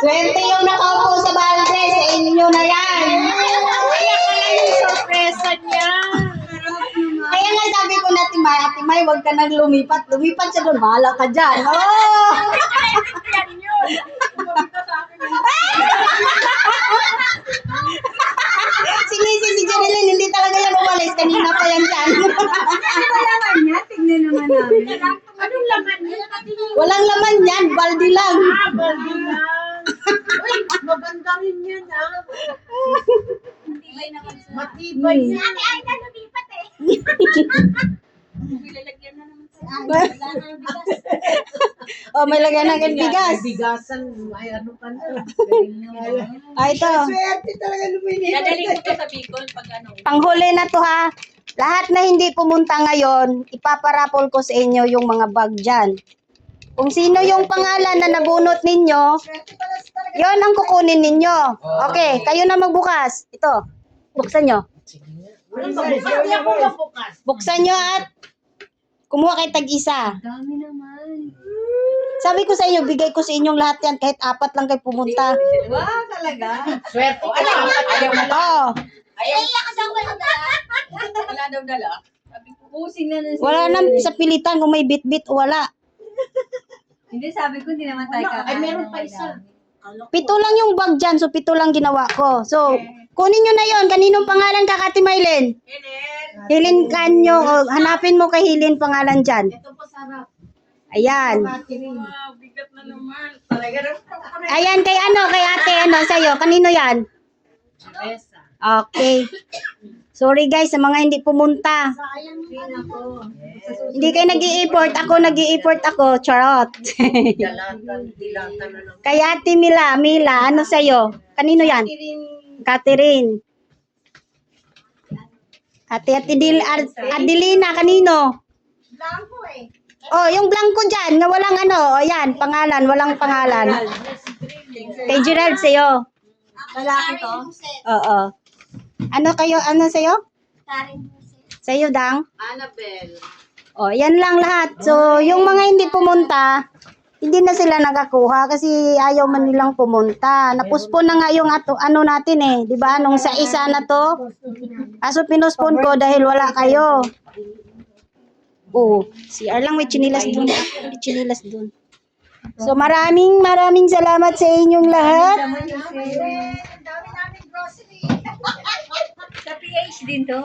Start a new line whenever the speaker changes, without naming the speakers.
Swerte yung nakaupo sa balde, sa inyo na yan.
Kaya pala yung sorpresa niya.
Kaya nga sabi ko na, Ate May, huwag ka nang lumipat. Lumipat siya doon, bahala ka dyan. Oh!
Yan yun.
Si Jerilyn, hindi talaga yan umalis. Kanina pa yan dyan.
Laman niya, tignan naman namin.
Anong laman niya?
Walang laman yan, baldi lang.
Baldi lang. Uy, maganda rin yan ah.
Matibay naman sa...
Matibay yan.
Ate, ay na lumipat eh. Lalagyan na naman sa...
Oh, may lagyan ng bigas.
May bigasan, may ano ka na.
Ito.
Swerte talaga lumini.
Dadaling ko to sa Bicol pag ano.
Panghuli na to ha. Lahat na hindi pumunta ngayon, ipaparapol ko sa inyo yung mga bag dyan. Kung sino yung pangalan na nabunot ninyo, yon ang kukunin ninyo. Okay, kayo na magbukas. Ito, buksan nyo.
Hindi ako mabukas.
Buksan nyo at kumuha kayo tag-isa.
Dami naman.
Sabi ko sa inyo, bigay ko sa inyong lahat yan kahit 4 lang kayo pumunta.
Wow, talaga?
Swerte. Ano? Ayaw mo lang.
Oo.
Naiyak ka daw wala dala. Wala daw dala. Sabi ko, pusing na na siya.
Wala nang sa pilitan kung may bit-bit o wala.
Hindi, sabi ko, hindi naman tayo kakain.
Ay, meron pa isa.
7 lang yung bag dyan, so 7 lang ginawa ko. So, kunin nyo na yon. Kaninong pangalan ka, Kati Maylin? Hilin Kanyo. O, hanapin mo kay Hilin pangalan dyan.
Ito pa sarap.
Ayan.
Wow, bigat na naman. Talaga naman.
Ayan, kay kay ate, sa'yo. Kanino yan?
Besa.
Okay. Sorry guys, sa mga hindi pumunta. Hindi kayo nag-i-import. Ako nag-i-import ako. Charot.
Dilatan na lang.
Kay ate Mila, ano sa'yo? Kanino yan? Catherine. Ate Adelina, kanino?
Blanco eh.
Oh, yung blanco dyan, nga walang yan, pangalan, walang pangalan. Kay Gerald sa'yo.
Lalaki to?
Oo. Ano sa'yo?
Karin Jose.
Sa'yo, Dang?
Annabelle.
Oh, yan lang lahat. So, yung mga hindi pumunta, hindi na sila nakakuha kasi ayaw man nilang pumunta. Napuspon na nga yung natin eh. Di ba? Nung sa isa na to. Aso pinuspon ko dahil wala kayo. Oh, CR lang may chinilas dun. May chinilas dun. So, maraming salamat sa inyong lahat.
Dami namin grocery. Sa PH din to?